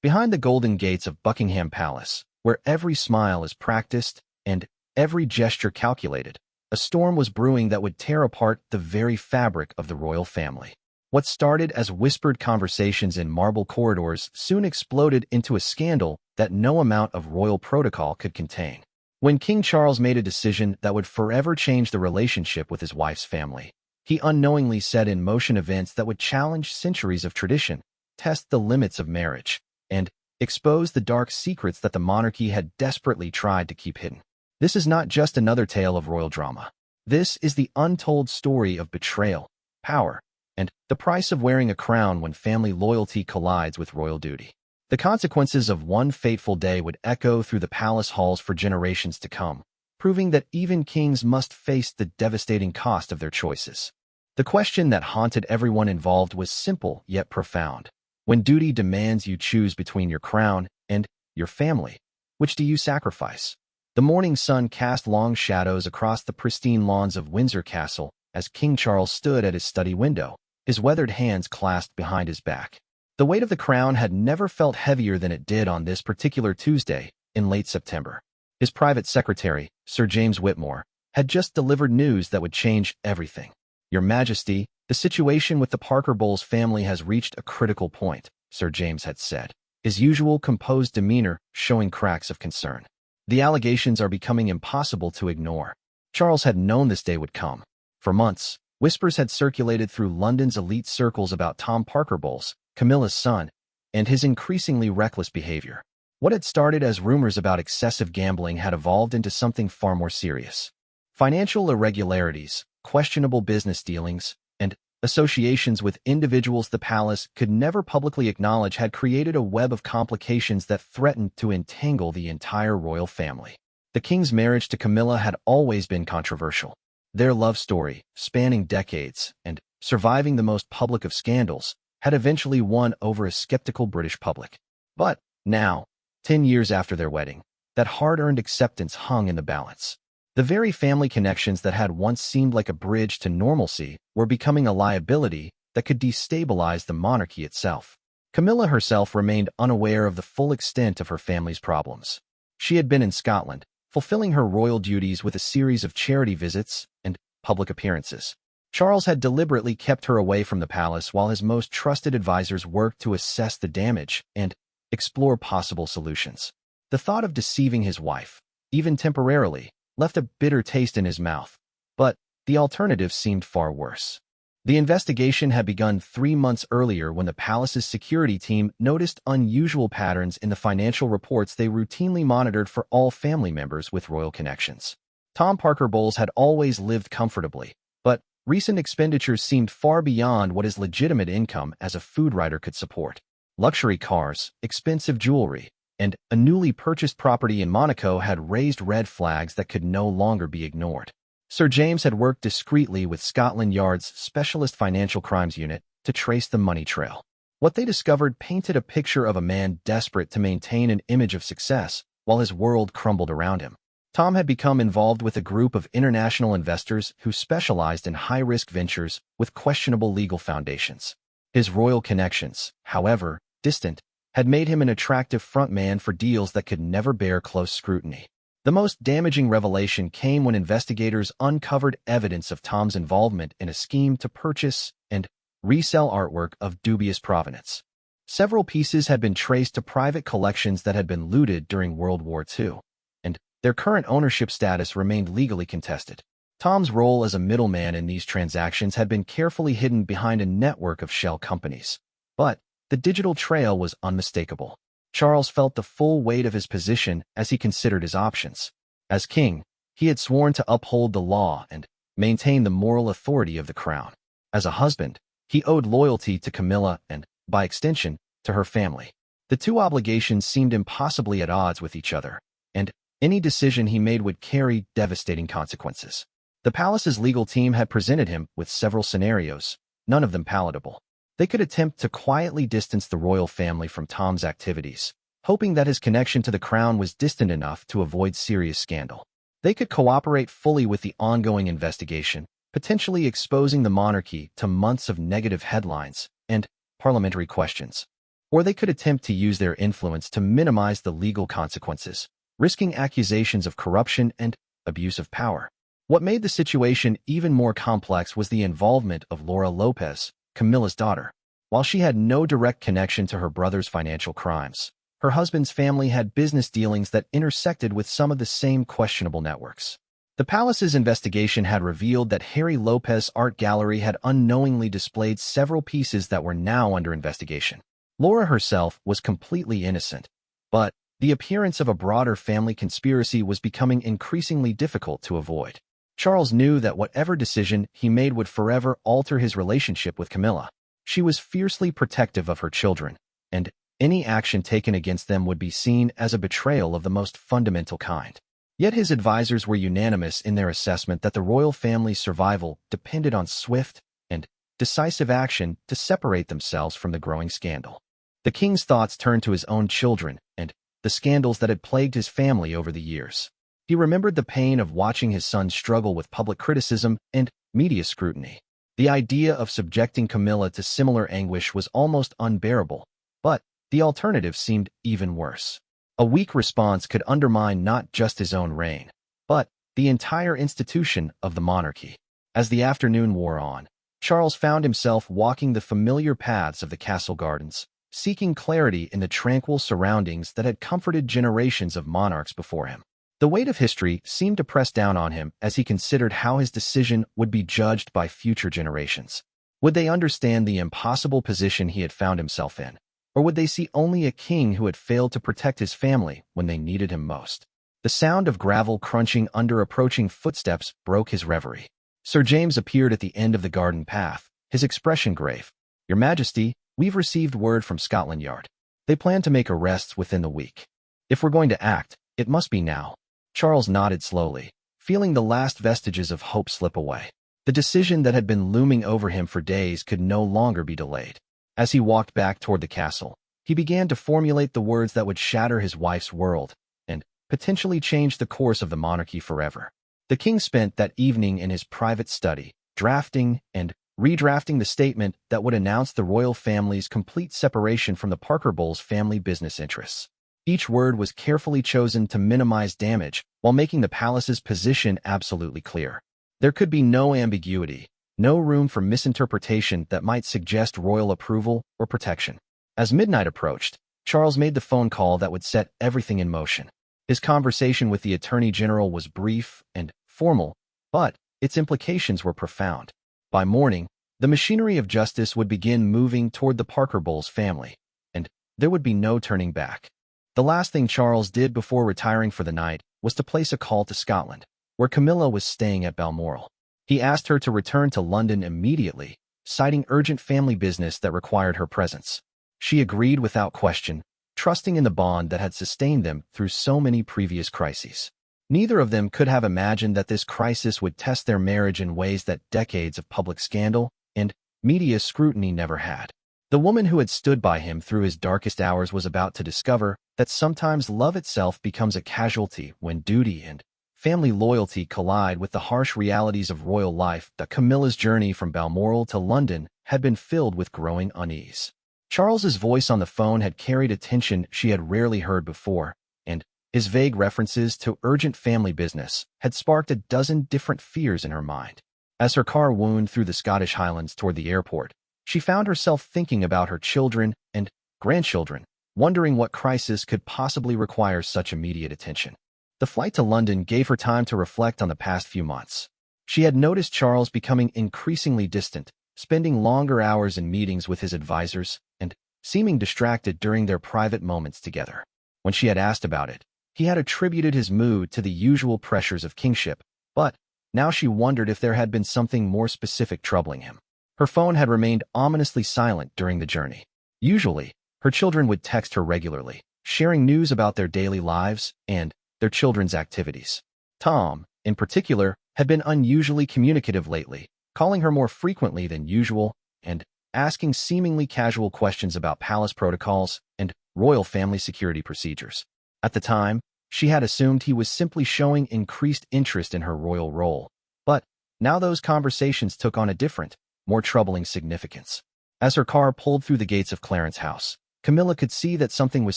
Behind the golden gates of Buckingham Palace, where every smile is practiced and every gesture calculated, a storm was brewing that would tear apart the very fabric of the royal family. What started as whispered conversations in marble corridors soon exploded into a scandal that no amount of royal protocol could contain. When King Charles made a decision that would forever change the relationship with his wife's family, he unknowingly set in motion events that would challenge centuries of tradition, test the limits of marriage, and expose the dark secrets that the monarchy had desperately tried to keep hidden. This is not just another tale of royal drama. This is the untold story of betrayal, power, and the price of wearing a crown when family loyalty collides with royal duty. The consequences of one fateful day would echo through the palace halls for generations to come, proving that even kings must face the devastating cost of their choices. The question that haunted everyone involved was simple yet profound. When duty demands you choose between your crown and your family, which do you sacrifice? The morning sun cast long shadows across the pristine lawns of Windsor Castle as King Charles stood at his study window, his weathered hands clasped behind his back. The weight of the crown had never felt heavier than it did on this particular Tuesday in late September. His private secretary, Sir James Whitmore, had just delivered news that would change everything. "Your Majesty, the situation with the Parker Bowles family has reached a critical point," Sir James had said, his usual composed demeanor showing cracks of concern. "The allegations are becoming impossible to ignore." Charles had known this day would come. For months, whispers had circulated through London's elite circles about Tom Parker Bowles, Camilla's son, and his increasingly reckless behavior. What had started as rumors about excessive gambling had evolved into something far more serious. Financial irregularities, questionable business dealings, and associations with individuals the palace could never publicly acknowledge had created a web of complications that threatened to entangle the entire royal family. The king's marriage to Camilla had always been controversial. Their love story, spanning decades and surviving the most public of scandals, had eventually won over a skeptical British public. But now, 10 years after their wedding, that hard-earned acceptance hung in the balance. The very family connections that had once seemed like a bridge to normalcy were becoming a liability that could destabilize the monarchy itself. Camilla herself remained unaware of the full extent of her family's problems. She had been in Scotland, fulfilling her royal duties with a series of charity visits and public appearances. Charles had deliberately kept her away from the palace while his most trusted advisors worked to assess the damage and explore possible solutions. The thought of deceiving his wife, even temporarily, left a bitter taste in his mouth, but the alternative seemed far worse. The investigation had begun 3 months earlier when the palace's security team noticed unusual patterns in the financial reports they routinely monitored for all family members with royal connections. Tom Parker Bowles had always lived comfortably, but recent expenditures seemed far beyond what his legitimate income as a food writer could support. Luxury cars, expensive jewelry, and a newly purchased property in Monaco had raised red flags that could no longer be ignored. Sir James had worked discreetly with Scotland Yard's specialist financial crimes unit to trace the money trail. What they discovered painted a picture of a man desperate to maintain an image of success while his world crumbled around him. Tom had become involved with a group of international investors who specialized in high-risk ventures with questionable legal foundations. His royal connections, however distant, had made him an attractive frontman for deals that could never bear close scrutiny. The most damaging revelation came when investigators uncovered evidence of Tom's involvement in a scheme to purchase and resell artwork of dubious provenance. Several pieces had been traced to private collections that had been looted during World War II, and their current ownership status remained legally contested. Tom's role as a middleman in these transactions had been carefully hidden behind a network of shell companies. But the digital trail was unmistakable. Charles felt the full weight of his position as he considered his options. As king, he had sworn to uphold the law and maintain the moral authority of the crown. As a husband, he owed loyalty to Camilla and, by extension, to her family. The two obligations seemed impossibly at odds with each other, and any decision he made would carry devastating consequences. The palace's legal team had presented him with several scenarios, none of them palatable. They could attempt to quietly distance the royal family from Tom's activities, hoping that his connection to the crown was distant enough to avoid serious scandal. They could cooperate fully with the ongoing investigation, potentially exposing the monarchy to months of negative headlines and parliamentary questions. or they could attempt to use their influence to minimize the legal consequences, risking accusations of corruption and abuse of power. What made the situation even more complex was the involvement of Laura Lopez, Camilla's daughter. While she had no direct connection to her brother's financial crimes, her husband's family had business dealings that intersected with some of the same questionable networks. The palace's investigation had revealed that Harry Lopez's art gallery had unknowingly displayed several pieces that were now under investigation. Laura herself was completely innocent, but the appearance of a broader family conspiracy was becoming increasingly difficult to avoid. Charles knew that whatever decision he made would forever alter his relationship with Camilla. She was fiercely protective of her children, and any action taken against them would be seen as a betrayal of the most fundamental kind. Yet his advisors were unanimous in their assessment that the royal family's survival depended on swift and decisive action to separate themselves from the growing scandal. The king's thoughts turned to his own children and the scandals that had plagued his family over the years. He remembered the pain of watching his son struggle with public criticism and media scrutiny. The idea of subjecting Camilla to similar anguish was almost unbearable, but the alternative seemed even worse. A weak response could undermine not just his own reign, but the entire institution of the monarchy. As the afternoon wore on, Charles found himself walking the familiar paths of the castle gardens, seeking clarity in the tranquil surroundings that had comforted generations of monarchs before him. The weight of history seemed to press down on him as he considered how his decision would be judged by future generations. Would they understand the impossible position he had found himself in? Or would they see only a king who had failed to protect his family when they needed him most? The sound of gravel crunching under approaching footsteps broke his reverie. Sir James appeared at the end of the garden path, his expression grave. "Your Majesty, we've received word from Scotland Yard. They plan to make arrests within the week. If we're going to act, it must be now." Charles nodded slowly, feeling the last vestiges of hope slip away. The decision that had been looming over him for days could no longer be delayed. As he walked back toward the castle, he began to formulate the words that would shatter his wife's world and potentially change the course of the monarchy forever. The king spent that evening in his private study, drafting and redrafting the statement that would announce the royal family's complete separation from the Parker Bowles family business interests. Each word was carefully chosen to minimize damage while making the palace's position absolutely clear. There could be no ambiguity, no room for misinterpretation that might suggest royal approval or protection. As midnight approached, Charles made the phone call that would set everything in motion. His conversation with the Attorney General was brief and formal, but its implications were profound. By morning, the machinery of justice would begin moving toward the Parker Bowles family, and there would be no turning back. The last thing Charles did before retiring for the night was to place a call to Scotland, where Camilla was staying at Balmoral. He asked her to return to London immediately, citing urgent family business that required her presence. She agreed without question, trusting in the bond that had sustained them through so many previous crises. Neither of them could have imagined that this crisis would test their marriage in ways that decades of public scandal and media scrutiny never had. The woman who had stood by him through his darkest hours was about to discover that sometimes love itself becomes a casualty when duty and family loyalty collide with the harsh realities of royal life. That Camilla's journey from Balmoral to London had been filled with growing unease. Charles's voice on the phone had carried a tension she had rarely heard before, and his vague references to urgent family business had sparked a dozen different fears in her mind. As her car wound through the Scottish Highlands toward the airport, she found herself thinking about her children and grandchildren, wondering what crisis could possibly require such immediate attention. The flight to London gave her time to reflect on the past few months. She had noticed Charles becoming increasingly distant, spending longer hours in meetings with his advisors, and seeming distracted during their private moments together. When she had asked about it, he had attributed his mood to the usual pressures of kingship, but now she wondered if there had been something more specific troubling him. Her phone had remained ominously silent during the journey. Usually, her children would text her regularly, sharing news about their daily lives and their children's activities. Tom, in particular, had been unusually communicative lately, calling her more frequently than usual and asking seemingly casual questions about palace protocols and royal family security procedures. At the time, she had assumed he was simply showing increased interest in her royal role, but now those conversations took on a different, more troubling significance. As her car pulled through the gates of Clarence House, Camilla could see that something was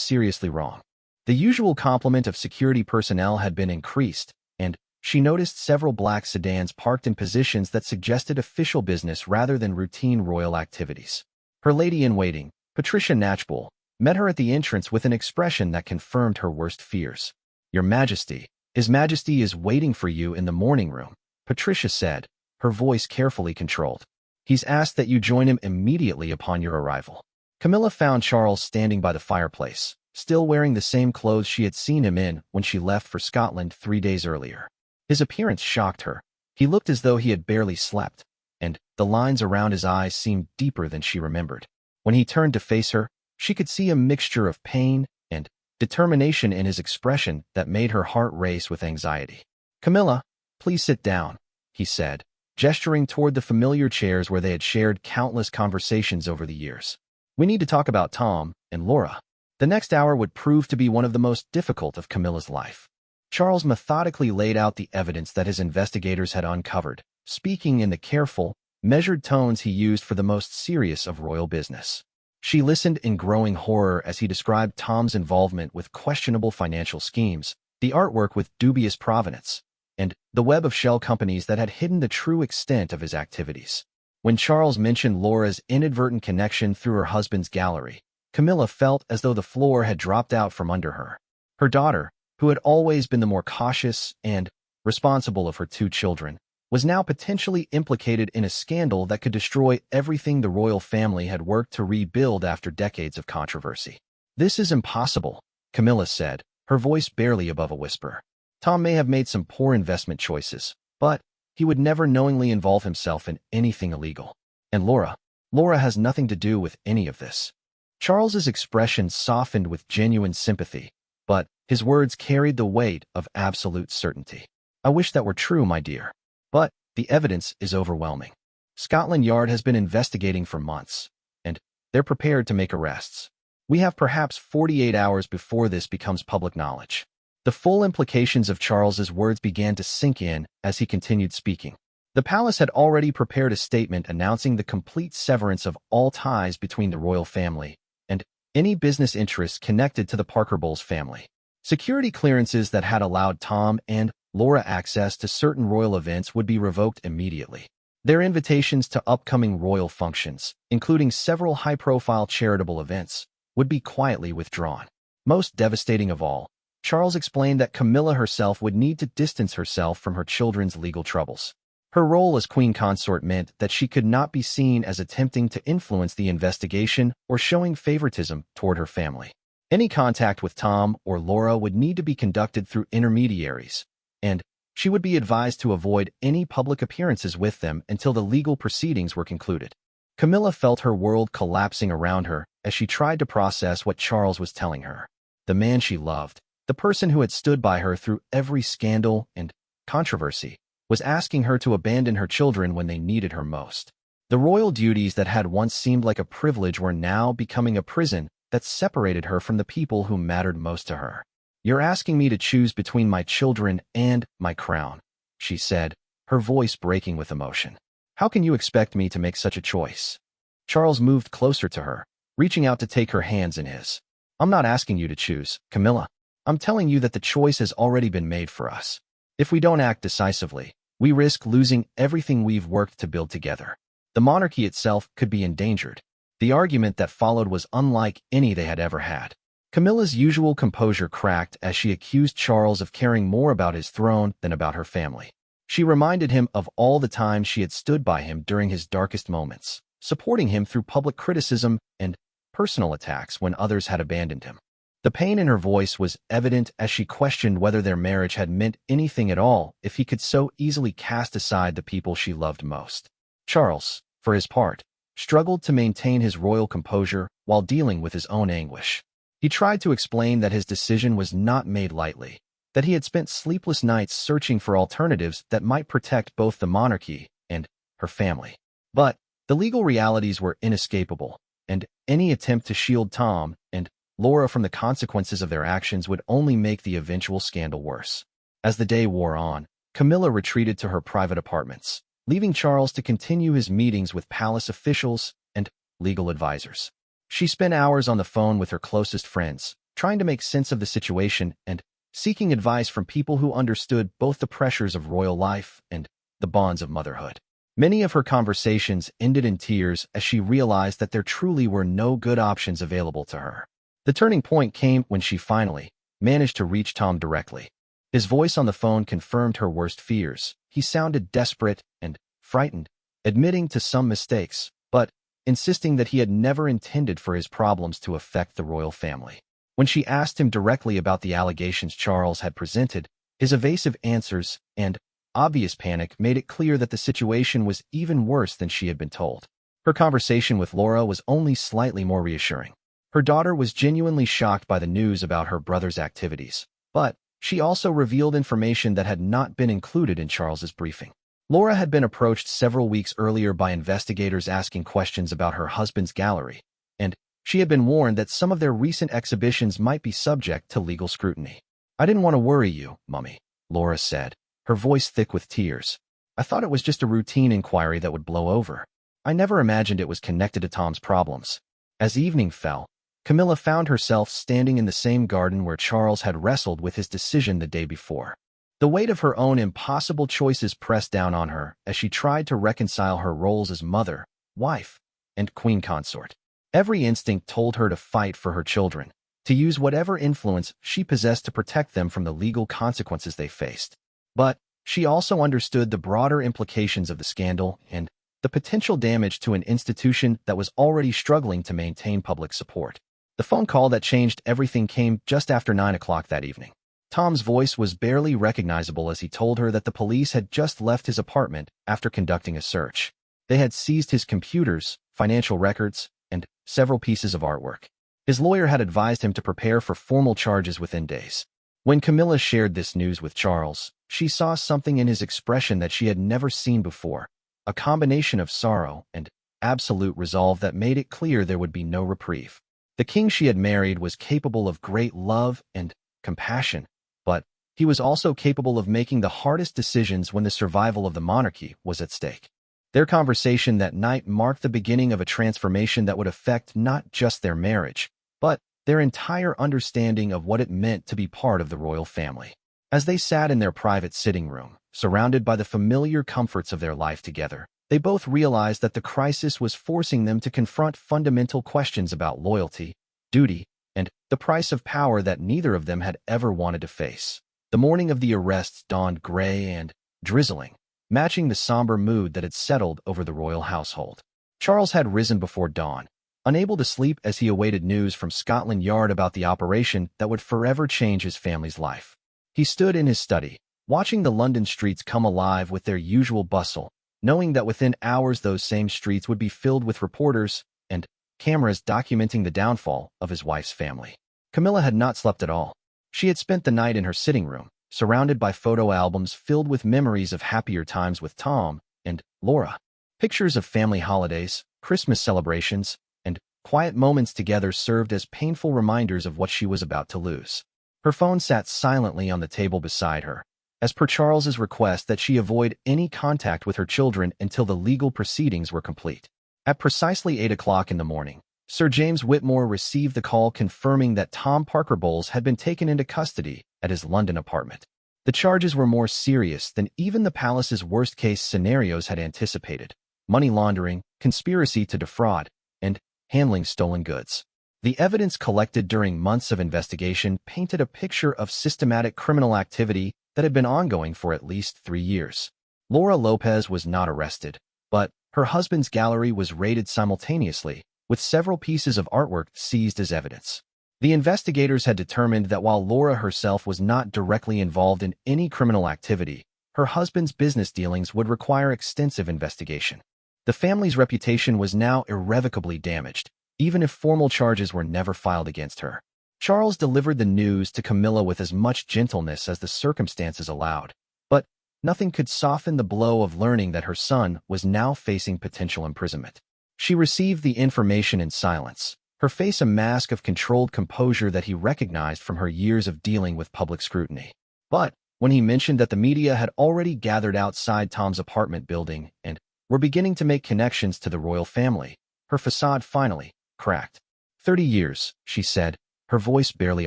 seriously wrong. The usual complement of security personnel had been increased, and she noticed several black sedans parked in positions that suggested official business rather than routine royal activities. Her lady-in-waiting, Patricia Knatchbull, met her at the entrance with an expression that confirmed her worst fears. "Your Majesty, His Majesty is waiting for you in the morning room," Patricia said, her voice carefully controlled. "He's asked that you join him immediately upon your arrival." Camilla found Charles standing by the fireplace, still wearing the same clothes she had seen him in when she left for Scotland 3 days earlier. His appearance shocked her. He looked as though he had barely slept, and the lines around his eyes seemed deeper than she remembered. When he turned to face her, she could see a mixture of pain and determination in his expression that made her heart race with anxiety. "Camilla, please sit down," he said, gesturing toward the familiar chairs where they had shared countless conversations over the years. "We need to talk about Tom and Laura." The next hour would prove to be one of the most difficult of Camilla's life. Charles methodically laid out the evidence that his investigators had uncovered, speaking in the careful, measured tones he used for the most serious of royal business. She listened in growing horror as he described Tom's involvement with questionable financial schemes, the artwork with dubious provenance, and the web of shell companies that had hidden the true extent of his activities. When Charles mentioned Laura's inadvertent connection through her husband's gallery, Camilla felt as though the floor had dropped out from under her. Her daughter, who had always been the more cautious and responsible of her 2 children, was now potentially implicated in a scandal that could destroy everything the royal family had worked to rebuild after decades of controversy. "This is impossible," Camilla said, her voice barely above a whisper. "Tom may have made some poor investment choices, but he would never knowingly involve himself in anything illegal. And Laura has nothing to do with any of this." Charles's expression softened with genuine sympathy, but his words carried the weight of absolute certainty. "I wish that were true, my dear. But the evidence is overwhelming. Scotland Yard has been investigating for months, and they're prepared to make arrests. We have perhaps 48 hours before this becomes public knowledge." The full implications of Charles's words began to sink in as he continued speaking. The palace had already prepared a statement announcing the complete severance of all ties between the royal family and any business interests connected to the Parker Bowles family. Security clearances that had allowed Tom and Laura access to certain royal events would be revoked immediately. Their invitations to upcoming royal functions, including several high-profile charitable events, would be quietly withdrawn. Most devastating of all, Charles explained that Camilla herself would need to distance herself from her children's legal troubles. Her role as queen consort meant that she could not be seen as attempting to influence the investigation or showing favoritism toward her family. Any contact with Tom or Laura would need to be conducted through intermediaries, and she would be advised to avoid any public appearances with them until the legal proceedings were concluded. Camilla felt her world collapsing around her as she tried to process what Charles was telling her. The man she loved, the person who had stood by her through every scandal and controversy, was asking her to abandon her children when they needed her most. The royal duties that had once seemed like a privilege were now becoming a prison that separated her from the people who mattered most to her. "You're asking me to choose between my children and my crown," she said, her voice breaking with emotion. "How can you expect me to make such a choice?" Charles moved closer to her, reaching out to take her hands in his. "I'm not asking you to choose, Camilla. I'm telling you that the choice has already been made for us. If we don't act decisively, we risk losing everything we've worked to build together. The monarchy itself could be endangered." The argument that followed was unlike any they had ever had. Camilla's usual composure cracked as she accused Charles of caring more about his throne than about her family. She reminded him of all the times she had stood by him during his darkest moments, supporting him through public criticism and personal attacks when others had abandoned him. The pain in her voice was evident as she questioned whether their marriage had meant anything at all if he could so easily cast aside the people she loved most. Charles, for his part, struggled to maintain his royal composure while dealing with his own anguish. He tried to explain that his decision was not made lightly, that he had spent sleepless nights searching for alternatives that might protect both the monarchy and her family. But the legal realities were inescapable, and any attempt to shield Tom and Laura from the consequences of their actions would only make the eventual scandal worse. As the day wore on, Camilla retreated to her private apartments, leaving Charles to continue his meetings with palace officials and legal advisors. She spent hours on the phone with her closest friends, trying to make sense of the situation and seeking advice from people who understood both the pressures of royal life and the bonds of motherhood. Many of her conversations ended in tears as she realized that there truly were no good options available to her. The turning point came when she finally managed to reach Tom directly. His voice on the phone confirmed her worst fears. He sounded desperate and frightened, admitting to some mistakes, but insisting that he had never intended for his problems to affect the royal family. When she asked him directly about the allegations Charles had presented, his evasive answers and obvious panic made it clear that the situation was even worse than she had been told. Her conversation with Laura was only slightly more reassuring. Her daughter was genuinely shocked by the news about her brother's activities, but she also revealed information that had not been included in Charles's briefing. Laura had been approached several weeks earlier by investigators asking questions about her husband's gallery, and she had been warned that some of their recent exhibitions might be subject to legal scrutiny. "I didn't want to worry you, Mummy," Laura said, her voice thick with tears. "I thought it was just a routine inquiry that would blow over. I never imagined it was connected to Tom's problems." As evening fell, Camilla found herself standing in the same garden where Charles had wrestled with his decision the day before. The weight of her own impossible choices pressed down on her as she tried to reconcile her roles as mother, wife, and queen consort. Every instinct told her to fight for her children, to use whatever influence she possessed to protect them from the legal consequences they faced. But she also understood the broader implications of the scandal and the potential damage to an institution that was already struggling to maintain public support. The phone call that changed everything came just after 9 o'clock that evening. Tom's voice was barely recognizable as he told her that the police had just left his apartment after conducting a search. They had seized his computers, financial records, and several pieces of artwork. His lawyer had advised him to prepare for formal charges within days. When Camilla shared this news with Charles, she saw something in his expression that she had never seen before, a combination of sorrow and absolute resolve that made it clear there would be no reprieve. The king she had married was capable of great love and compassion, but he was also capable of making the hardest decisions when the survival of the monarchy was at stake. Their conversation that night marked the beginning of a transformation that would affect not just their marriage, but their entire understanding of what it meant to be part of the royal family. As they sat in their private sitting room, surrounded by the familiar comforts of their life together, they both realized that the crisis was forcing them to confront fundamental questions about loyalty, duty, and the price of power that neither of them had ever wanted to face. The morning of the arrests dawned gray and drizzling, matching the somber mood that had settled over the royal household. Charles had risen before dawn, unable to sleep as he awaited news from Scotland Yard about the operation that would forever change his family's life. He stood in his study, watching the London streets come alive with their usual bustle, knowing that within hours those same streets would be filled with reporters and cameras documenting the downfall of his wife's family. Camilla had not slept at all. She had spent the night in her sitting room, surrounded by photo albums filled with memories of happier times with Tom and Laura. Pictures of family holidays, Christmas celebrations, and quiet moments together served as painful reminders of what she was about to lose. Her phone sat silently on the table beside her, as per Charles's request that she avoid any contact with her children until the legal proceedings were complete. At precisely 8 o'clock in the morning, Sir James Whitmore received the call confirming that Tom Parker Bowles had been taken into custody at his London apartment. The charges were more serious than even the palace's worst-case scenarios had anticipated: money laundering, conspiracy to defraud, and handling stolen goods. The evidence collected during months of investigation painted a picture of systematic criminal activity that had been ongoing for at least 3 years. Laura Lopez was not arrested, but her husband's gallery was raided simultaneously, with several pieces of artwork seized as evidence. The investigators had determined that while Laura herself was not directly involved in any criminal activity, her husband's business dealings would require extensive investigation. The family's reputation was now irrevocably damaged, even if formal charges were never filed against her. Charles delivered the news to Camilla with as much gentleness as the circumstances allowed, but nothing could soften the blow of learning that her son was now facing potential imprisonment. She received the information in silence, her face a mask of controlled composure that he recognized from her years of dealing with public scrutiny. But when he mentioned that the media had already gathered outside Tom's apartment building and were beginning to make connections to the royal family, her facade finally cracked. 30 years, she said, her voice barely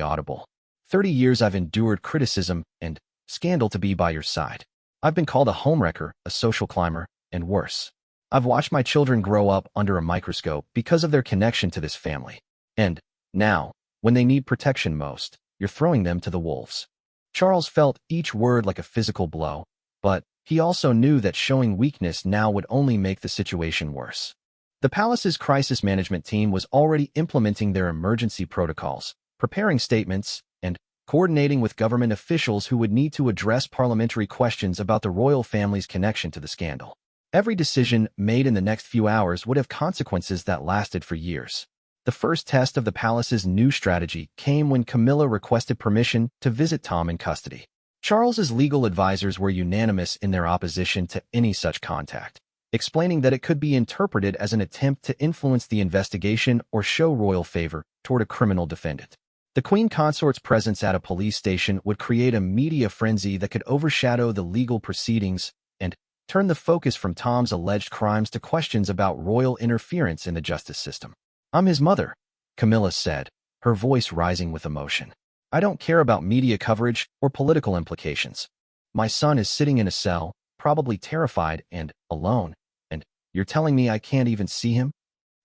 audible. 30 years I've endured criticism and scandal to be by your side. I've been called a homewrecker, a social climber, and worse. I've watched my children grow up under a microscope because of their connection to this family. And now, when they need protection most, you're throwing them to the wolves. Charles felt each word like a physical blow, but he also knew that showing weakness now would only make the situation worse. The palace's crisis management team was already implementing their emergency protocols, preparing statements, and coordinating with government officials who would need to address parliamentary questions about the royal family's connection to the scandal. Every decision made in the next few hours would have consequences that lasted for years. The first test of the palace's new strategy came when Camilla requested permission to visit Tom in custody. Charles's legal advisors were unanimous in their opposition to any such contact, explaining that it could be interpreted as an attempt to influence the investigation or show royal favor toward a criminal defendant. The Queen Consort's presence at a police station would create a media frenzy that could overshadow the legal proceedings and turn the focus from Tom's alleged crimes to questions about royal interference in the justice system. "I'm his mother," Camilla said, her voice rising with emotion. "I don't care about media coverage or political implications. My son is sitting in a cell, probably terrified and alone, and you're telling me I can't even see him?"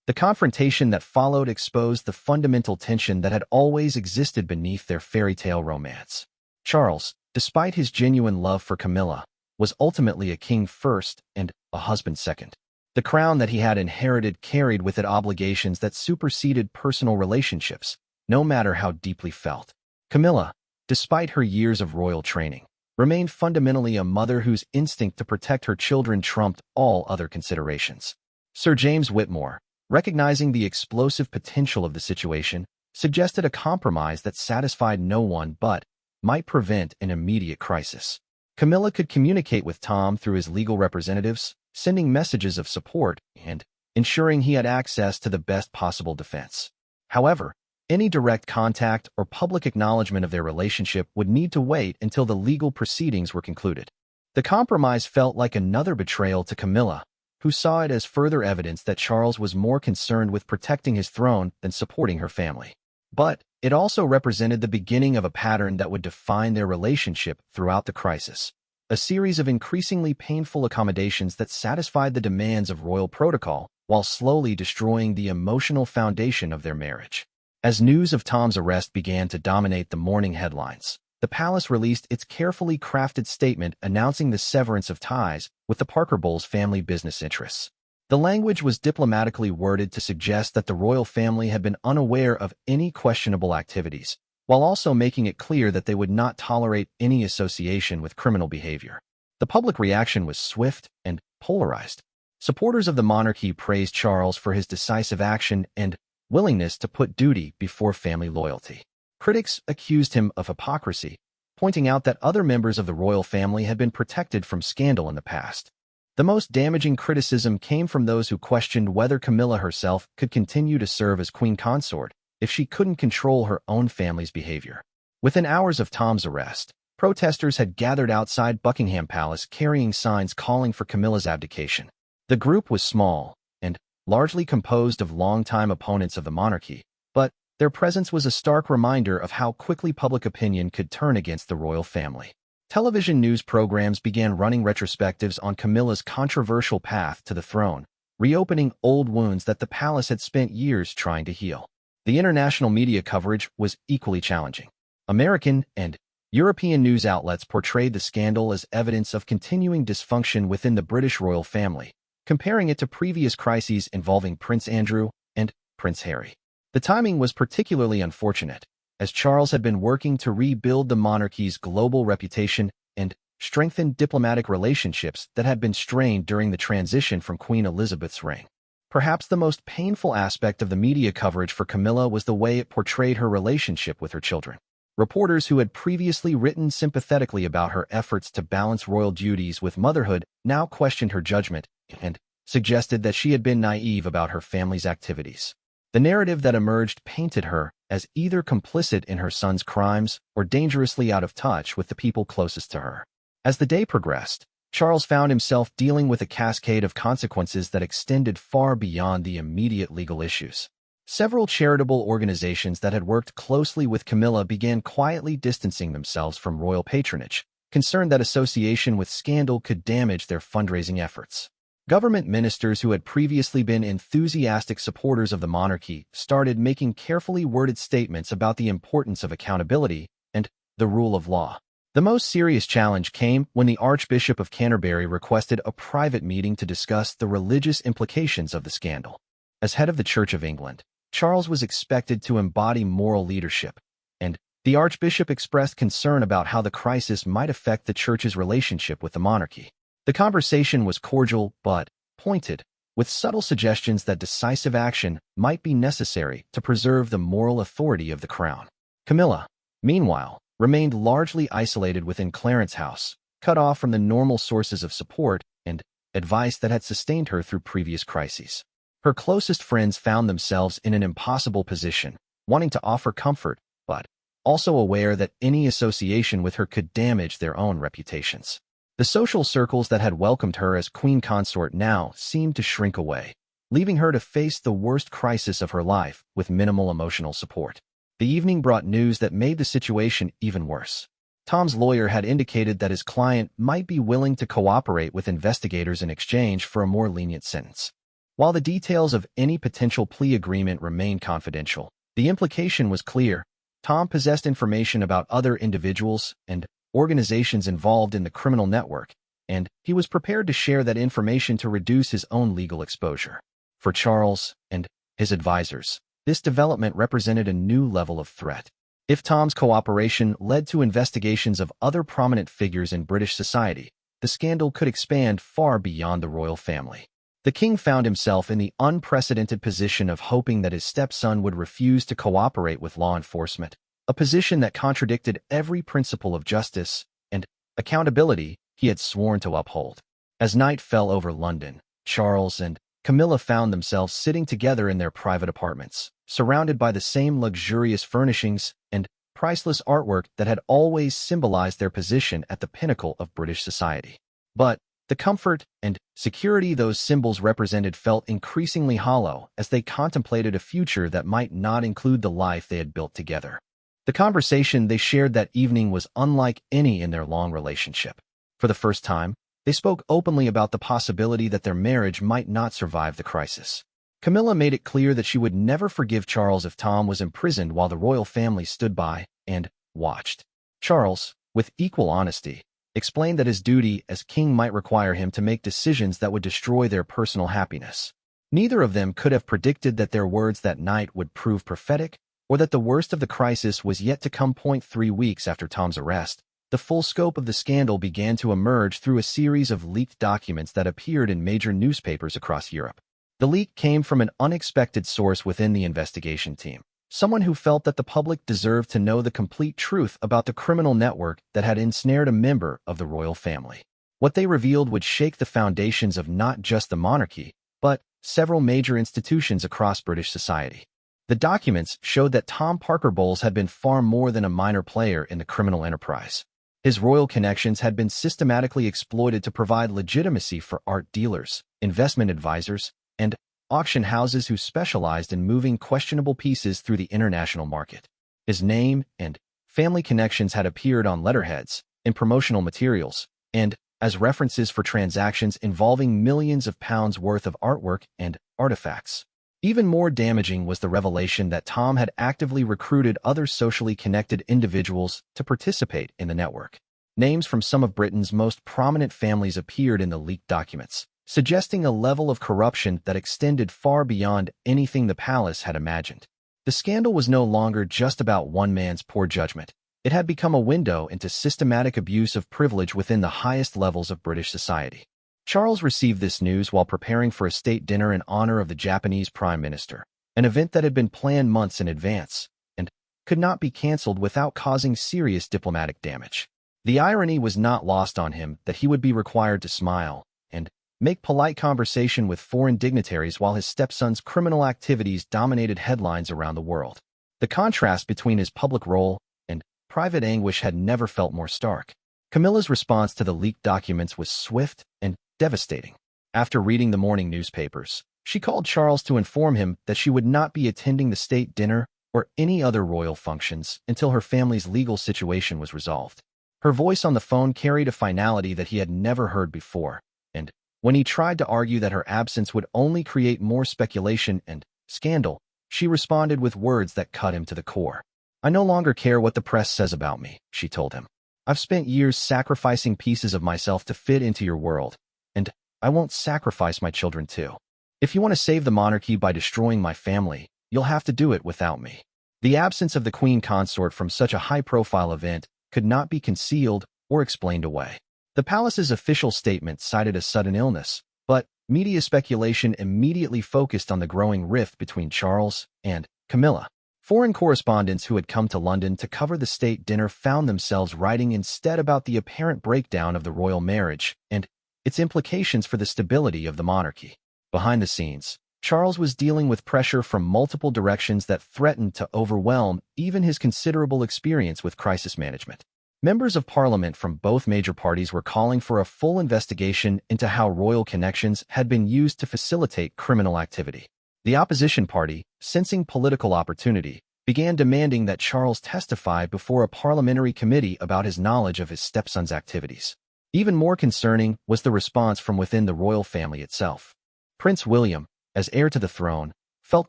The confrontation that followed exposed the fundamental tension that had always existed beneath their fairy tale romance. Charles, despite his genuine love for Camilla, was ultimately a king first and a husband second. The crown that he had inherited carried with it obligations that superseded personal relationships, no matter how deeply felt. Camilla, despite her years of royal training, remained fundamentally a mother whose instinct to protect her children trumped all other considerations. Sir James Whitmore, recognizing the explosive potential of the situation, suggested a compromise that satisfied no one but might prevent an immediate crisis. Camilla could communicate with Tom through his legal representatives, sending messages of support and ensuring he had access to the best possible defense. However, any direct contact or public acknowledgement of their relationship would need to wait until the legal proceedings were concluded. The compromise felt like another betrayal to Camilla, who saw it as further evidence that Charles was more concerned with protecting his throne than supporting her family. But it also represented the beginning of a pattern that would define their relationship throughout the crisis. A series of increasingly painful accommodations that satisfied the demands of royal protocol while slowly destroying the emotional foundation of their marriage. As news of Tom's arrest began to dominate the morning headlines, the palace released its carefully crafted statement announcing the severance of ties with the Parker Bowles family business interests. The language was diplomatically worded to suggest that the royal family had been unaware of any questionable activities, while also making it clear that they would not tolerate any association with criminal behavior. The public reaction was swift and polarized. Supporters of the monarchy praised Charles for his decisive action and willingness to put duty before family loyalty. Critics accused him of hypocrisy, pointing out that other members of the royal family had been protected from scandal in the past. The most damaging criticism came from those who questioned whether Camilla herself could continue to serve as queen consort if she couldn't control her own family's behavior. Within hours of Tom's arrest, protesters had gathered outside Buckingham Palace carrying signs calling for Camilla's abdication. The group was small and largely composed of longtime opponents of the monarchy, but their presence was a stark reminder of how quickly public opinion could turn against the royal family. Television news programs began running retrospectives on Camilla's controversial path to the throne, reopening old wounds that the palace had spent years trying to heal. The international media coverage was equally challenging. American and European news outlets portrayed the scandal as evidence of continuing dysfunction within the British royal family, comparing it to previous crises involving Prince Andrew and Prince Harry. The timing was particularly unfortunate, as Charles had been working to rebuild the monarchy's global reputation and strengthen diplomatic relationships that had been strained during the transition from Queen Elizabeth's reign. Perhaps the most painful aspect of the media coverage for Camilla was the way it portrayed her relationship with her children. Reporters who had previously written sympathetically about her efforts to balance royal duties with motherhood now questioned her judgment and suggested that she had been naive about her family's activities. The narrative that emerged painted her as either complicit in her son's crimes or dangerously out of touch with the people closest to her. As the day progressed, Charles found himself dealing with a cascade of consequences that extended far beyond the immediate legal issues. Several charitable organizations that had worked closely with Camilla began quietly distancing themselves from royal patronage, concerned that association with scandal could damage their fundraising efforts. Government ministers who had previously been enthusiastic supporters of the monarchy started making carefully worded statements about the importance of accountability and the rule of law. The most serious challenge came when the Archbishop of Canterbury requested a private meeting to discuss the religious implications of the scandal. As head of the Church of England, Charles was expected to embody moral leadership, and the Archbishop expressed concern about how the crisis might affect the Church's relationship with the monarchy. The conversation was cordial but pointed, with subtle suggestions that decisive action might be necessary to preserve the moral authority of the crown. Camilla, meanwhile, remained largely isolated within Clarence House, cut off from the normal sources of support and advice that had sustained her through previous crises. Her closest friends found themselves in an impossible position, wanting to offer comfort, but also aware that any association with her could damage their own reputations. The social circles that had welcomed her as queen consort now seemed to shrink away, leaving her to face the worst crisis of her life with minimal emotional support. The evening brought news that made the situation even worse. Tom's lawyer had indicated that his client might be willing to cooperate with investigators in exchange for a more lenient sentence. While the details of any potential plea agreement remained confidential, the implication was clear. Tom possessed information about other individuals and organizations involved in the criminal network, and he was prepared to share that information to reduce his own legal exposure. For Charles and his advisors, this development represented a new level of threat. If Tom's cooperation led to investigations of other prominent figures in British society, the scandal could expand far beyond the royal family. The king found himself in the unprecedented position of hoping that his stepson would refuse to cooperate with law enforcement, a position that contradicted every principle of justice and accountability he had sworn to uphold. As night fell over London, Charles and Camilla found themselves sitting together in their private apartments, surrounded by the same luxurious furnishings and priceless artwork that had always symbolized their position at the pinnacle of British society. But the comfort and security those symbols represented felt increasingly hollow as they contemplated a future that might not include the life they had built together. The conversation they shared that evening was unlike any in their long relationship. For the first time, they spoke openly about the possibility that their marriage might not survive the crisis. Camilla made it clear that she would never forgive Charles if Tom was imprisoned while the royal family stood by and watched. Charles, with equal honesty, explained that his duty as king might require him to make decisions that would destroy their personal happiness. Neither of them could have predicted that their words that night would prove prophetic, or that the worst of the crisis was yet to come. 3 weeks after Tom's arrest, the full scope of the scandal began to emerge through a series of leaked documents that appeared in major newspapers across Europe. The leak came from an unexpected source within the investigation team, someone who felt that the public deserved to know the complete truth about the criminal network that had ensnared a member of the royal family. What they revealed would shake the foundations of not just the monarchy, but several major institutions across British society. The documents showed that Tom Parker Bowles had been far more than a minor player in the criminal enterprise. His royal connections had been systematically exploited to provide legitimacy for art dealers, investment advisors, and auction houses who specialized in moving questionable pieces through the international market. His name and family connections had appeared on letterheads, in promotional materials, and as references for transactions involving millions of pounds worth of artwork and artifacts. Even more damaging was the revelation that Tom had actively recruited other socially connected individuals to participate in the network. Names from some of Britain's most prominent families appeared in the leaked documents, suggesting a level of corruption that extended far beyond anything the palace had imagined. The scandal was no longer just about one man's poor judgment. It had become a window into systematic abuse of privilege within the highest levels of British society. Charles received this news while preparing for a state dinner in honor of the Japanese Prime Minister, an event that had been planned months in advance and could not be cancelled without causing serious diplomatic damage. The irony was not lost on him that he would be required to smile and make polite conversation with foreign dignitaries while his stepson's criminal activities dominated headlines around the world. The contrast between his public role and private anguish had never felt more stark. Camilla's response to the leaked documents was swift and devastating. After reading the morning newspapers, She called Charles to inform him that she would not be attending the state dinner or any other royal functions until her family's legal situation was resolved. Her voice on the phone carried a finality that he had never heard before, and when he tried to argue that her absence would only create more speculation and scandal, she responded with words that cut him to the core. "I no longer care what the press says about me," she told him. "I've spent years sacrificing pieces of myself to fit into your world, and I won't sacrifice my children too. If you want to save the monarchy by destroying my family, you'll have to do it without me." The absence of the queen consort from such a high-profile event could not be concealed or explained away. The palace's official statement cited a sudden illness, but media speculation immediately focused on the growing rift between Charles and Camilla. Foreign correspondents who had come to London to cover the state dinner found themselves writing instead about the apparent breakdown of the royal marriage and its implications for the stability of the monarchy. Behind the scenes, Charles was dealing with pressure from multiple directions that threatened to overwhelm even his considerable experience with crisis management. Members of Parliament from both major parties were calling for a full investigation into how royal connections had been used to facilitate criminal activity. The opposition party, sensing political opportunity, began demanding that Charles testify before a parliamentary committee about his knowledge of his stepson's activities. Even more concerning was the response from within the royal family itself. Prince William, as heir to the throne, felt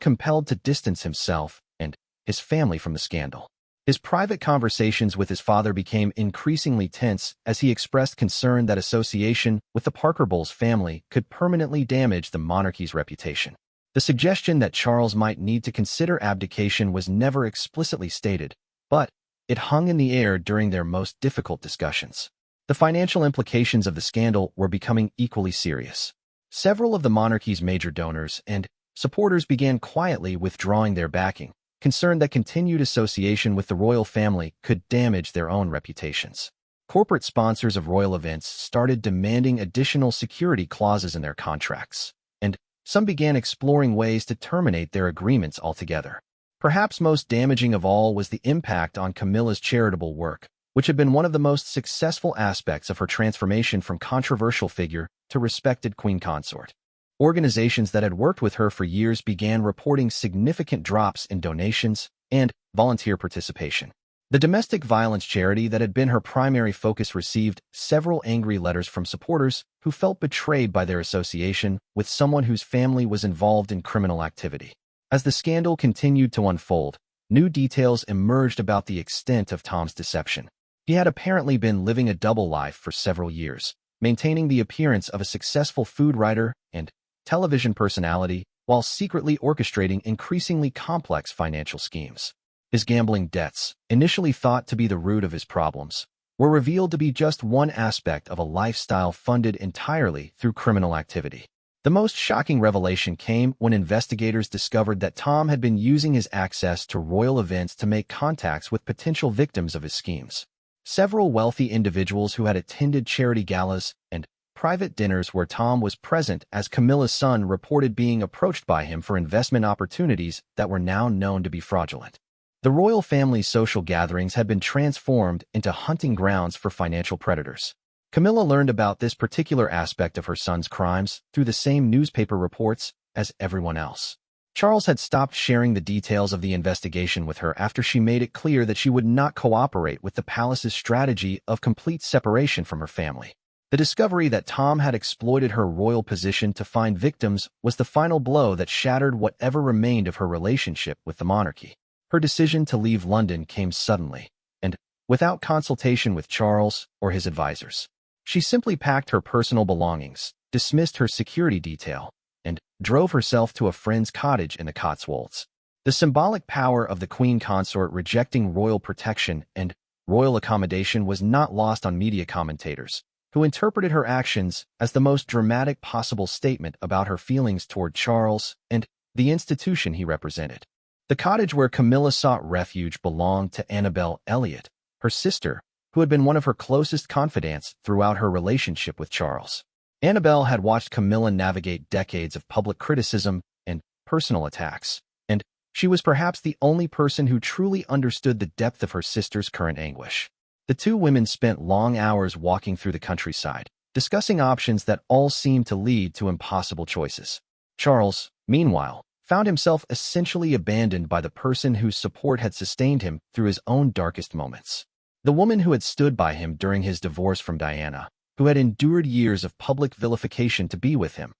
compelled to distance himself and his family from the scandal. His private conversations with his father became increasingly tense as he expressed concern that association with the Parker Bowles family could permanently damage the monarchy's reputation. The suggestion that Charles might need to consider abdication was never explicitly stated, but it hung in the air during their most difficult discussions. The financial implications of the scandal were becoming equally serious. Several of the monarchy's major donors and supporters began quietly withdrawing their backing, concerned that continued association with the royal family could damage their own reputations. Corporate sponsors of royal events started demanding additional security clauses in their contracts, and some began exploring ways to terminate their agreements altogether. Perhaps most damaging of all was the impact on Camilla's charitable work, which had been one of the most successful aspects of her transformation from controversial figure to respected queen consort. Organizations that had worked with her for years began reporting significant drops in donations and volunteer participation. The domestic violence charity that had been her primary focus received several angry letters from supporters who felt betrayed by their association with someone whose family was involved in criminal activity. As the scandal continued to unfold, new details emerged about the extent of Tom's deception. He had apparently been living a double life for several years, maintaining the appearance of a successful food writer and television personality while secretly orchestrating increasingly complex financial schemes. His gambling debts, initially thought to be the root of his problems, were revealed to be just one aspect of a lifestyle funded entirely through criminal activity. The most shocking revelation came when investigators discovered that Tom had been using his access to royal events to make contacts with potential victims of his schemes. Several wealthy individuals who had attended charity galas and private dinners where Tom was present as Camilla's son reported being approached by him for investment opportunities that were now known to be fraudulent. The royal family's social gatherings had been transformed into hunting grounds for financial predators. Camilla learned about this particular aspect of her son's crimes through the same newspaper reports as everyone else. Charles had stopped sharing the details of the investigation with her after she made it clear that she would not cooperate with the palace's strategy of complete separation from her family. The discovery that Tom had exploited her royal position to find victims was the final blow that shattered whatever remained of her relationship with the monarchy. Her decision to leave London came suddenly, and without consultation with Charles or his advisors. She simply packed her personal belongings, dismissed her security detail, and drove herself to a friend's cottage in the Cotswolds. The symbolic power of the queen consort rejecting royal protection and royal accommodation was not lost on media commentators, who interpreted her actions as the most dramatic possible statement about her feelings toward Charles and the institution he represented. The cottage where Camilla sought refuge belonged to Annabel Elliot, her sister, who had been one of her closest confidants throughout her relationship with Charles. Annabel had watched Camilla navigate decades of public criticism and personal attacks, and she was perhaps the only person who truly understood the depth of her sister's current anguish. The two women spent long hours walking through the countryside, discussing options that all seemed to lead to impossible choices. Charles, meanwhile, found himself essentially abandoned by the person whose support had sustained him through his own darkest moments. The woman who had stood by him during his divorce from Diana, who had endured years of public vilification to be with him,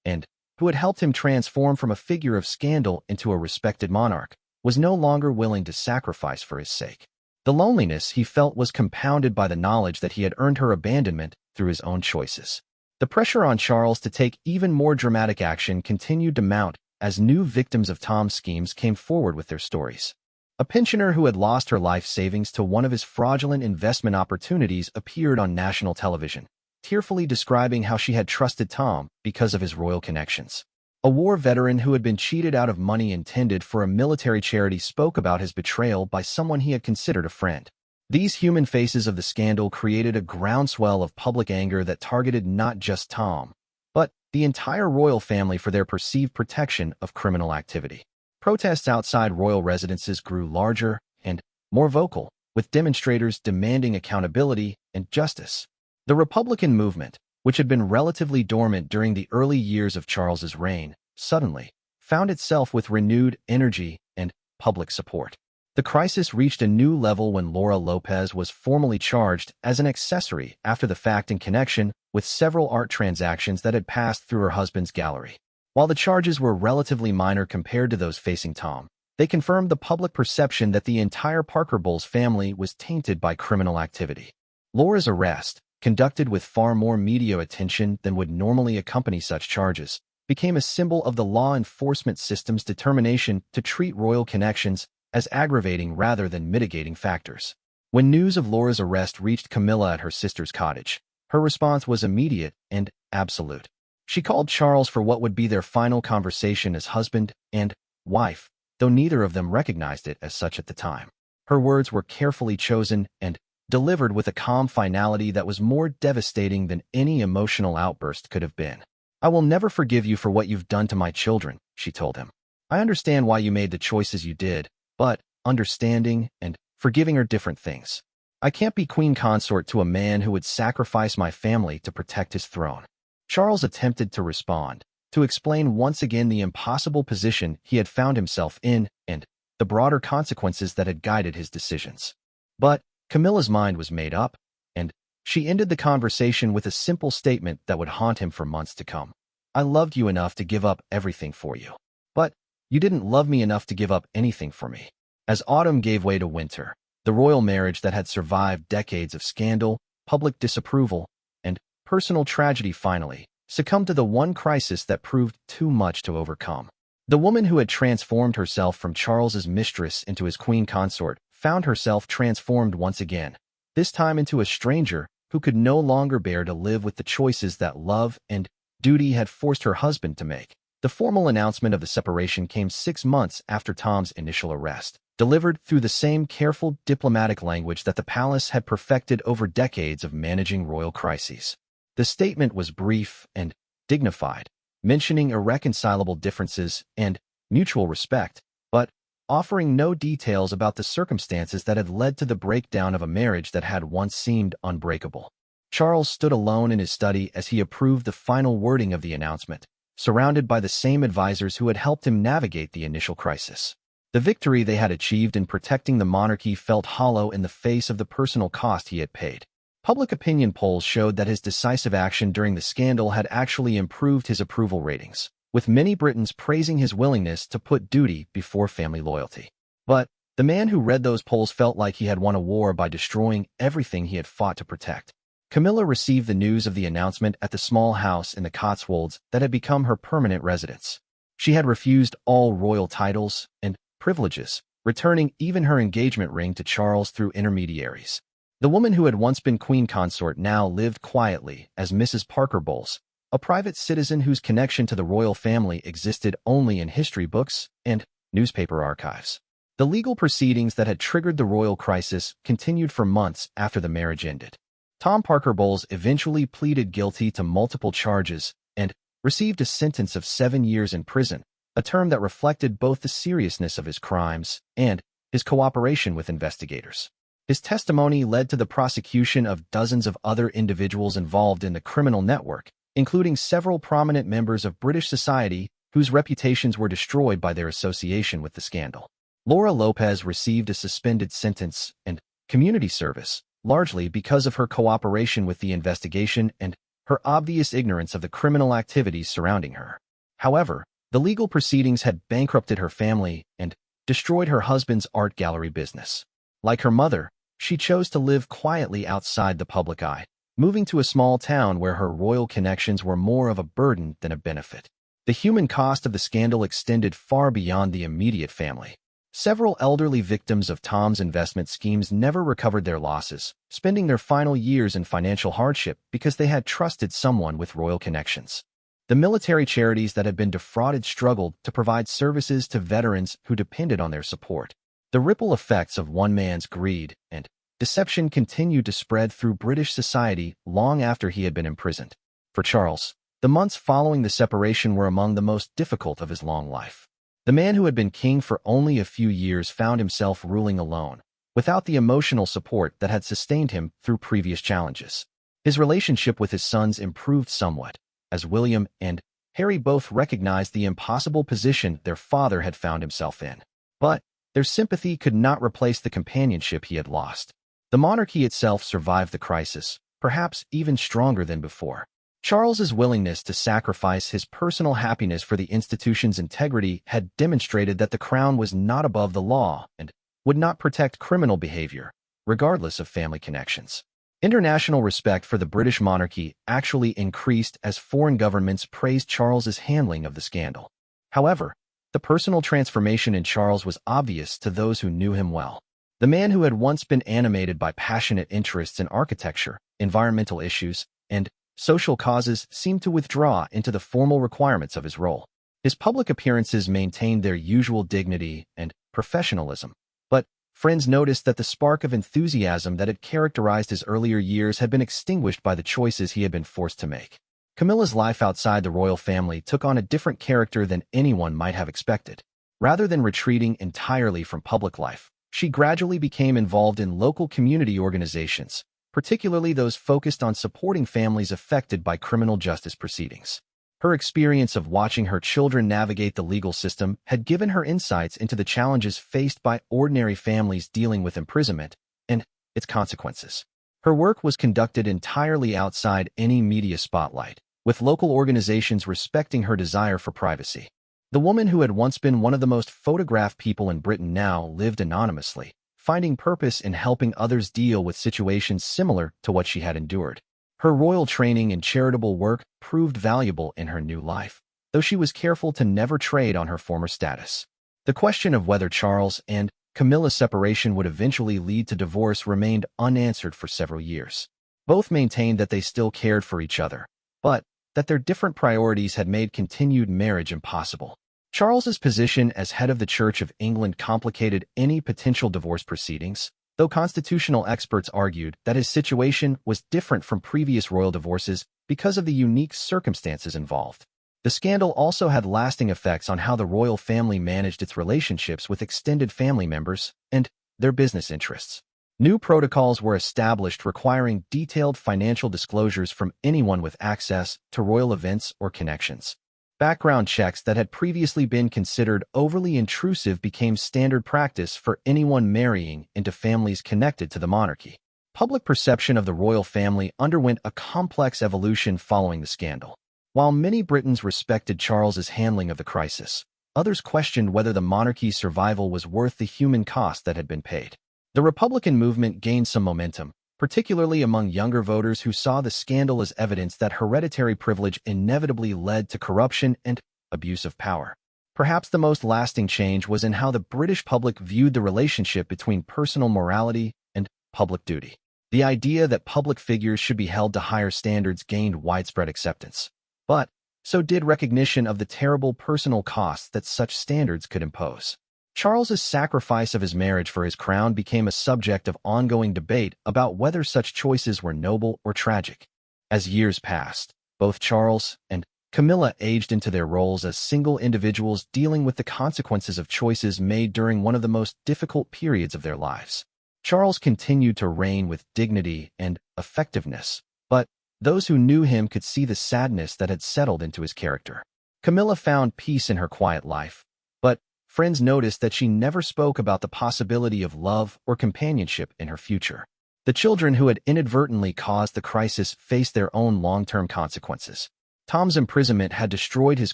and who had helped him transform from a figure of scandal into a respected monarch, was no longer willing to sacrifice for his sake. The loneliness he felt was compounded by the knowledge that he had earned her abandonment through his own choices. The pressure on Charles to take even more dramatic action continued to mount as new victims of Tom's schemes came forward with their stories. A pensioner who had lost her life savings to one of his fraudulent investment opportunities appeared on national television, tearfully describing how she had trusted Tom because of his royal connections. A war veteran who had been cheated out of money intended for a military charity spoke about his betrayal by someone he had considered a friend. These human faces of the scandal created a groundswell of public anger that targeted not just Tom, but the entire royal family for their perceived protection of criminal activity. Protests outside royal residences grew larger and more vocal, with demonstrators demanding accountability and justice. The Republican movement, which had been relatively dormant during the early years of Charles's reign, suddenly found itself with renewed energy and public support. The crisis reached a new level when Laura Lopez was formally charged as an accessory after the fact in connection with several art transactions that had passed through her husband's gallery. While the charges were relatively minor compared to those facing Tom, they confirmed the public perception that the entire Parker Bowles family was tainted by criminal activity. Laura's arrest, conducted with far more media attention than would normally accompany such charges, became a symbol of the law enforcement system's determination to treat royal connections as aggravating rather than mitigating factors. When news of Laura's arrest reached Camilla at her sister's cottage, her response was immediate and absolute. She called Charles for what would be their final conversation as husband and wife, though neither of them recognized it as such at the time. Her words were carefully chosen and delivered with a calm finality that was more devastating than any emotional outburst could have been. "I will never forgive you for what you've done to my children," she told him. "I understand why you made the choices you did, but understanding and forgiving are different things. I can't be queen consort to a man who would sacrifice my family to protect his throne." Charles attempted to respond, to explain once again the impossible position he had found himself in and the broader consequences that had guided his decisions. But Camilla's mind was made up, and she ended the conversation with a simple statement that would haunt him for months to come. "I loved you enough to give up everything for you. But you didn't love me enough to give up anything for me." As autumn gave way to winter, the royal marriage that had survived decades of scandal, public disapproval, and personal tragedy finally succumbed to the one crisis that proved too much to overcome. The woman who had transformed herself from Charles's mistress into his queen consort found herself transformed once again, this time into a stranger who could no longer bear to live with the choices that love and duty had forced her husband to make. The formal announcement of the separation came 6 months after Tom's initial arrest, delivered through the same careful diplomatic language that the palace had perfected over decades of managing royal crises. The statement was brief and dignified, mentioning irreconcilable differences and mutual respect, but offering no details about the circumstances that had led to the breakdown of a marriage that had once seemed unbreakable. Charles stood alone in his study as he approved the final wording of the announcement, surrounded by the same advisors who had helped him navigate the initial crisis. The victory they had achieved in protecting the monarchy felt hollow in the face of the personal cost he had paid. Public opinion polls showed that his decisive action during the scandal had actually improved his approval ratings, with many Britons praising his willingness to put duty before family loyalty. But the man who read those polls felt like he had won a war by destroying everything he had fought to protect. Camilla received the news of the announcement at the small house in the Cotswolds that had become her permanent residence. She had refused all royal titles and privileges, returning even her engagement ring to Charles through intermediaries. The woman who had once been queen consort now lived quietly as Mrs. Parker Bowles, a private citizen whose connection to the royal family existed only in history books and newspaper archives. The legal proceedings that had triggered the royal crisis continued for months after the marriage ended. Tom Parker Bowles eventually pleaded guilty to multiple charges and received a sentence of 7 years in prison, a term that reflected both the seriousness of his crimes and his cooperation with investigators. His testimony led to the prosecution of dozens of other individuals involved in the criminal network, including several prominent members of British society whose reputations were destroyed by their association with the scandal. Laura Lopez received a suspended sentence and community service, largely because of her cooperation with the investigation and her obvious ignorance of the criminal activities surrounding her. However, the legal proceedings had bankrupted her family and destroyed her husband's art gallery business. Like her mother, she chose to live quietly outside the public eye, moving to a small town where her royal connections were more of a burden than a benefit. The human cost of the scandal extended far beyond the immediate family. Several elderly victims of Tom's investment schemes never recovered their losses, spending their final years in financial hardship because they had trusted someone with royal connections. The military charities that had been defrauded struggled to provide services to veterans who depended on their support. The ripple effects of one man's greed and deception continued to spread through British society long after he had been imprisoned. For Charles, the months following the separation were among the most difficult of his long life. The man who had been king for only a few years found himself ruling alone, without the emotional support that had sustained him through previous challenges. His relationship with his sons improved somewhat, as William and Harry both recognized the impossible position their father had found himself in. But their sympathy could not replace the companionship he had lost. The monarchy itself survived the crisis, perhaps even stronger than before. Charles's willingness to sacrifice his personal happiness for the institution's integrity had demonstrated that the crown was not above the law and would not protect criminal behavior, regardless of family connections. International respect for the British monarchy actually increased as foreign governments praised Charles's handling of the scandal. However, the personal transformation in Charles was obvious to those who knew him well. The man who had once been animated by passionate interests in architecture, environmental issues, and social causes seemed to withdraw into the formal requirements of his role. His public appearances maintained their usual dignity and professionalism, but friends noticed that the spark of enthusiasm that had characterized his earlier years had been extinguished by the choices he had been forced to make. Camilla's life outside the royal family took on a different character than anyone might have expected. Rather than retreating entirely from public life, she gradually became involved in local community organizations, particularly those focused on supporting families affected by criminal justice proceedings. Her experience of watching her children navigate the legal system had given her insights into the challenges faced by ordinary families dealing with imprisonment and its consequences. Her work was conducted entirely outside any media spotlight, with local organizations respecting her desire for privacy. The woman who had once been one of the most photographed people in Britain now lived anonymously, finding purpose in helping others deal with situations similar to what she had endured. Her royal training and charitable work proved valuable in her new life, though she was careful to never trade on her former status. The question of whether Charles and Camilla's separation would eventually lead to divorce remained unanswered for several years. Both maintained that they still cared for each other, but that their different priorities had made continued marriage impossible. Charles's position as head of the Church of England complicated any potential divorce proceedings, though constitutional experts argued that his situation was different from previous royal divorces because of the unique circumstances involved. The scandal also had lasting effects on how the royal family managed its relationships with extended family members and their business interests. New protocols were established requiring detailed financial disclosures from anyone with access to royal events or connections. Background checks that had previously been considered overly intrusive became standard practice for anyone marrying into families connected to the monarchy. Public perception of the royal family underwent a complex evolution following the scandal. While many Britons respected Charles's handling of the crisis, others questioned whether the monarchy's survival was worth the human cost that had been paid. The Republican movement gained some momentum, particularly among younger voters who saw the scandal as evidence that hereditary privilege inevitably led to corruption and abuse of power. Perhaps the most lasting change was in how the British public viewed the relationship between personal morality and public duty. The idea that public figures should be held to higher standards gained widespread acceptance. But so did recognition of the terrible personal costs that such standards could impose. Charles's sacrifice of his marriage for his crown became a subject of ongoing debate about whether such choices were noble or tragic. As years passed, both Charles and Camilla aged into their roles as single individuals dealing with the consequences of choices made during one of the most difficult periods of their lives. Charles continued to reign with dignity and effectiveness, but those who knew him could see the sadness that had settled into his character. Camilla found peace in her quiet life, but friends noticed that she never spoke about the possibility of love or companionship in her future. The children who had inadvertently caused the crisis faced their own long-term consequences. Tom's imprisonment had destroyed his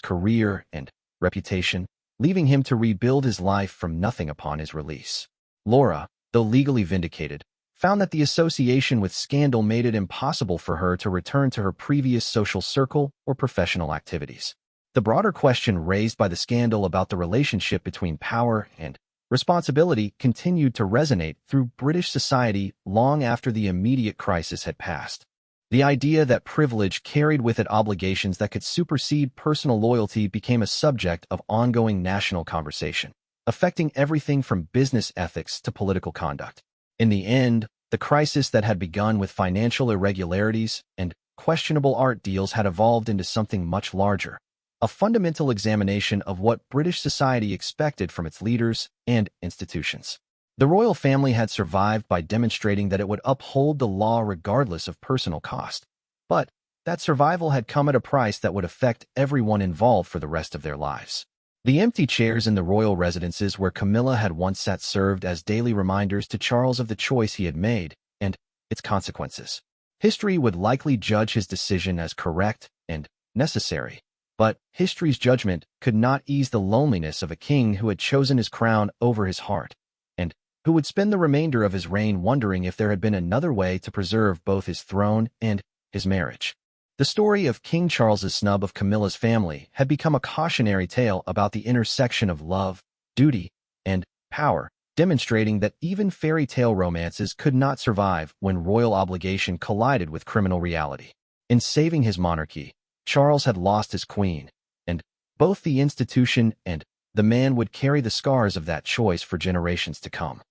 career and reputation, leaving him to rebuild his life from nothing upon his release. Laura, though legally vindicated, found that the association with scandal made it impossible for her to return to her previous social circle or professional activities. The broader question raised by the scandal about the relationship between power and responsibility continued to resonate through British society long after the immediate crisis had passed. The idea that privilege carried with it obligations that could supersede personal loyalty became a subject of ongoing national conversation, affecting everything from business ethics to political conduct. In the end, the crisis that had begun with financial irregularities and questionable art deals had evolved into something much larger, a fundamental examination of what British society expected from its leaders and institutions. The royal family had survived by demonstrating that it would uphold the law regardless of personal cost, but that survival had come at a price that would affect everyone involved for the rest of their lives. The empty chairs in the royal residences where Camilla had once sat served as daily reminders to Charles of the choice he had made and its consequences. History would likely judge his decision as correct and necessary, but history's judgment could not ease the loneliness of a king who had chosen his crown over his heart, and who would spend the remainder of his reign wondering if there had been another way to preserve both his throne and his marriage. The story of King Charles's snub of Camilla's family had become a cautionary tale about the intersection of love, duty, and power, demonstrating that even fairy tale romances could not survive when royal obligation collided with criminal reality. In saving his monarchy, Charles had lost his queen, and both the institution and the man would carry the scars of that choice for generations to come.